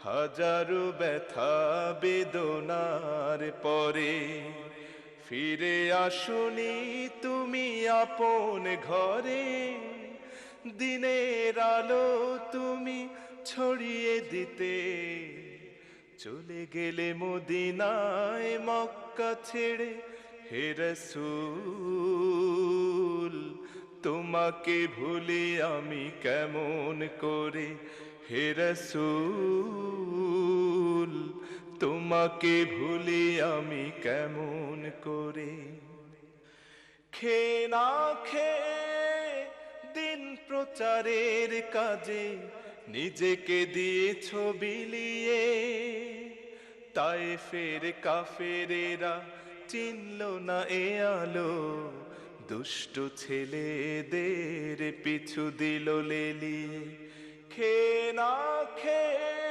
হাজারো ব্যথা বেদনার পরে ফিরে আসুনি তুমি আপন ঘরে। দিনের আলো তুমি ছড়িয়ে দিতে চলে গেলে মদিনায় মক্কা ছেড়ে। হে রাসূল তোমাকে ভুলি আমি কেমন করে। হে রাসূল তোমাকে ভুলি আমি কেমন করে। খেয়ে না খেয়ে দিন প্রচারের কাজে নিজেকে দিয়েছ বিলিয়ে। তায়েফের কাফেরেরা চিনল না এ আলো, দুষ্ট ছেলেদের পিছু দিল লেলিয়ে। খেয়ে না খেয়ে